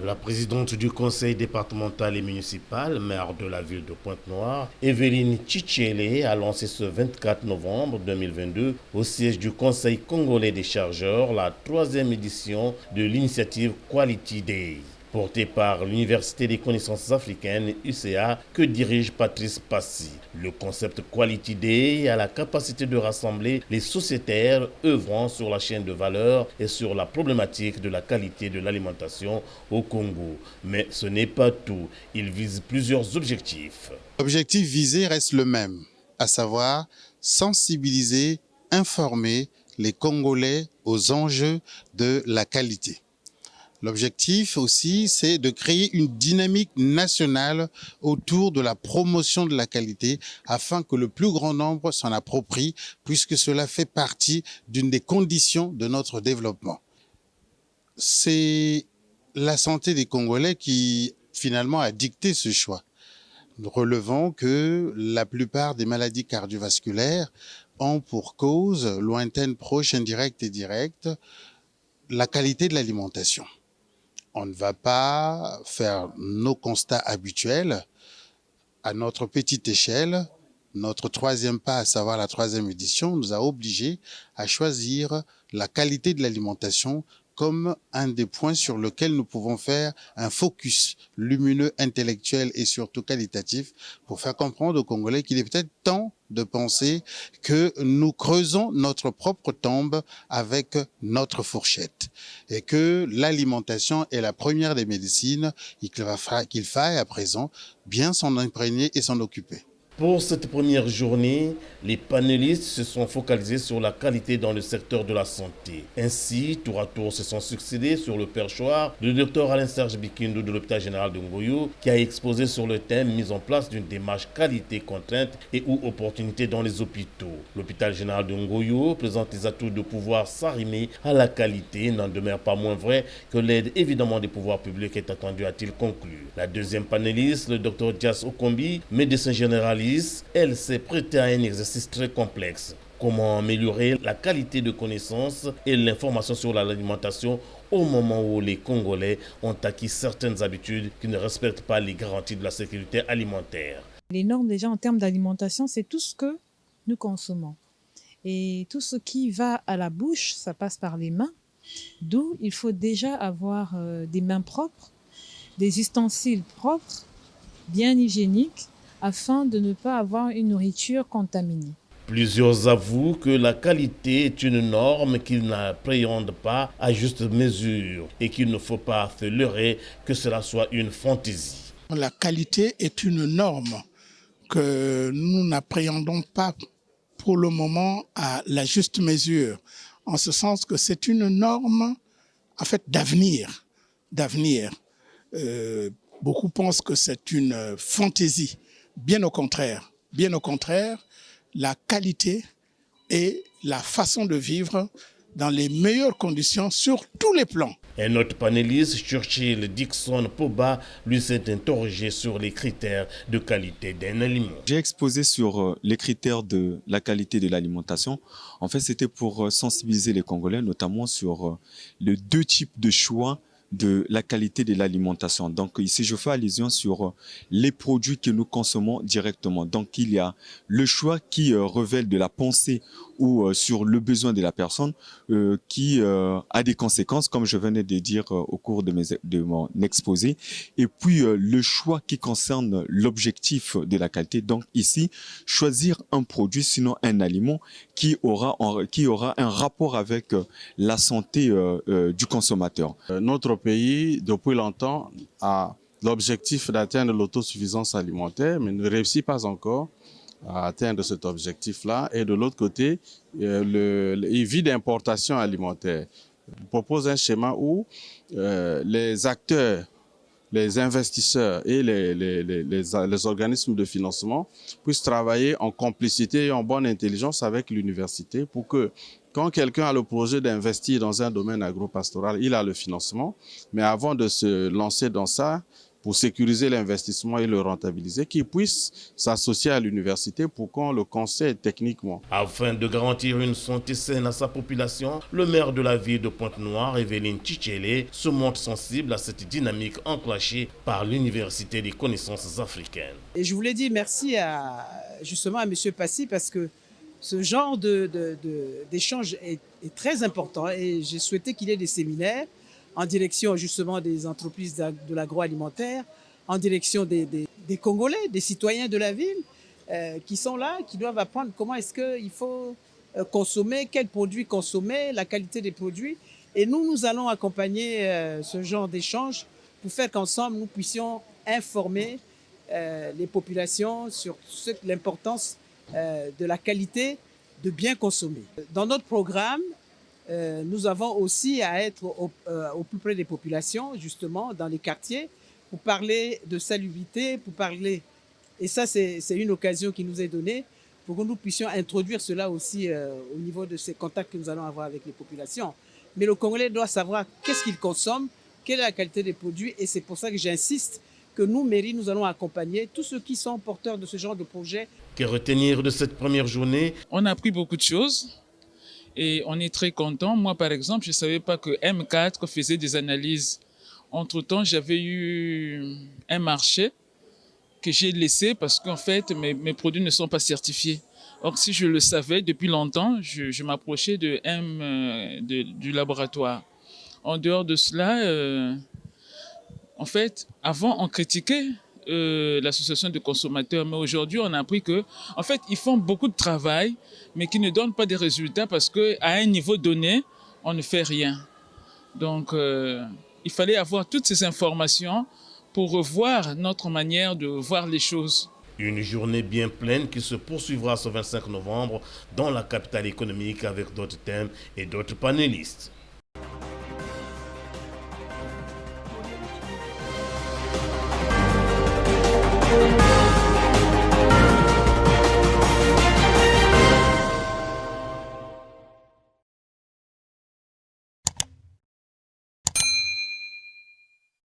La présidente du conseil départemental et municipal, maire de la ville de Pointe-Noire, Evelyne Tchitchele, a lancé ce 24 novembre 2022 au siège du Conseil congolais des chargeurs la 3e édition de l'initiative Quality Day, portée par l'Université des connaissances africaines UCA que dirige Patrice Passy. Le concept Quality Day a la capacité de rassembler les sociétaires œuvrant sur la chaîne de valeur et sur la problématique de la qualité de l'alimentation au Congo. Mais ce n'est pas tout, il vise plusieurs objectifs. L'objectif visé reste le même, à savoir sensibiliser, informer les Congolais aux enjeux de la qualité. L'objectif aussi, c'est de créer une dynamique nationale autour de la promotion de la qualité afin que le plus grand nombre s'en approprie, puisque cela fait partie d'une des conditions de notre développement. C'est la santé des Congolais qui finalement a dicté ce choix. Nous relevons que la plupart des maladies cardiovasculaires ont pour cause lointaine, proche, indirecte et directe la qualité de l'alimentation. On ne va pas faire nos constats habituels à notre petite échelle. Notre 3e pas, à savoir la 3e édition, nous a obligés à choisir la qualité de l'alimentation comme un des points sur lesquels nous pouvons faire un focus lumineux, intellectuel et surtout qualitatif pour faire comprendre aux Congolais qu'il est peut-être temps de penser que nous creusons notre propre tombe avec notre fourchette et que l'alimentation est la première des médecines et qu'il faille à présent bien s'en imprégner et s'en occuper. Pour cette première journée, les panélistes se sont focalisés sur la qualité dans le secteur de la santé. Ainsi, tour à tour se sont succédés sur le perchoir le Dr Alain-Serge Bikindu de l'hôpital général de Ngoyo qui a exposé sur le thème mise en place d'une démarche qualité contrainte et ou opportunité dans les hôpitaux. L'hôpital général de Ngoyo présente les atouts de pouvoir s'arrimer à la qualité, n'en demeure pas moins vrai que l'aide évidemment des pouvoirs publics est attendue, a-t-il conclu. La deuxième panéliste, le Dr Dias Okombi, médecin généraliste, elle s'est prêtée à un exercice très complexe. Comment améliorer la qualité de connaissances et l'information sur l'alimentation au moment où les Congolais ont acquis certaines habitudes qui ne respectent pas les garanties de la sécurité alimentaire. Les normes déjà en termes d'alimentation, c'est tout ce que nous consommons. Et tout ce qui va à la bouche, ça passe par les mains. D'où il faut déjà avoir des mains propres, des ustensiles propres, bien hygiéniques, afin de ne pas avoir une nourriture contaminée. Plusieurs avouent que la qualité est une norme qu'ils n'appréhendent pas à juste mesure et qu'il ne faut pas se leurrer que cela soit une fantaisie. La qualité est une norme que nous n'appréhendons pas pour le moment à la juste mesure, en ce sens que c'est une norme en fait d'avenir. Beaucoup pensent que c'est une fantaisie. Bien au contraire, la qualité et la façon de vivre dans les meilleures conditions sur tous les plans. Un autre panéliste, Churchill Dixon Poba, lui s'est interrogé sur les critères de qualité d'un aliment. J'ai exposé sur les critères de la qualité de l'alimentation. En fait, c'était pour sensibiliser les Congolais, notamment sur les 2 types de choix de la qualité de l'alimentation. Donc ici, je fais allusion sur les produits que nous consommons directement. Donc il y a le choix qui révèle de la pensée ou sur le besoin de la personne qui a des conséquences, comme je venais de dire au cours de mon exposé. Et puis le choix qui concerne l'objectif de la qualité. Donc ici, choisir un produit, sinon un aliment qui aura un rapport avec la santé du consommateur. Notre pays, depuis longtemps, a l'objectif d'atteindre l'autosuffisance alimentaire, mais ne réussit pas encore à atteindre cet objectif-là. Et de l'autre côté, il vit d'importation alimentaire. Il propose un schéma où les acteurs, les investisseurs et les organismes de financement puissent travailler en complicité et en bonne intelligence avec l'université pour que quand quelqu'un a le projet d'investir dans un domaine agropastoral, il a le financement, mais avant de se lancer dans ça, pour sécuriser l'investissement et le rentabiliser, qu'ils puissent s'associer à l'université pour qu'on le conseille techniquement. Afin de garantir une santé saine à sa population, le maire de la ville de Pointe-Noire, Evelyne Tchitchele, se montre sensible à cette dynamique enclenchée par l'Université des connaissances africaines. Et je voulais dire merci justement à M. Passy parce que ce genre d'échange est très important et j'ai souhaité qu'il y ait des séminaires en direction justement des entreprises de l'agroalimentaire, en direction des Congolais, des citoyens de la ville qui sont là, qui doivent apprendre comment est-ce qu'il faut consommer, quels produits consommer, la qualité des produits. Et nous allons accompagner ce genre d'échange pour faire qu'ensemble, nous puissions informer les populations sur l'importance de la qualité de bien consommer. Dans notre programme, nous avons aussi à être au plus près des populations, justement, dans les quartiers, pour parler de salubrité, pour parler... Et ça, c'est une occasion qui nous est donnée pour que nous puissions introduire cela aussi au niveau de ces contacts que nous allons avoir avec les populations. Mais le Congolais doit savoir qu'est-ce qu'il consomme, quelle est la qualité des produits, et c'est pour ça que j'insiste que nous, mairie, nous allons accompagner tous ceux qui sont porteurs de ce genre de projet. Que retenir de cette première journée? On a appris beaucoup de choses et on est très content. Moi, par exemple, je ne savais pas que M4 faisait des analyses. Entre-temps, j'avais eu un marché que j'ai laissé parce qu'en fait, mes produits ne sont pas certifiés. Or, si je le savais depuis longtemps, je m'approchais du laboratoire. En dehors de cela, en fait, avant, on critiquait l'association de consommateurs, mais aujourd'hui, on a appris que, en fait, ils font beaucoup de travail, mais qui ne donnent pas de résultats parce qu'à un niveau donné, on ne fait rien. Donc, il fallait avoir toutes ces informations pour revoir notre manière de voir les choses. Une journée bien pleine qui se poursuivra ce 25 novembre dans la capitale économique avec d'autres thèmes et d'autres panélistes.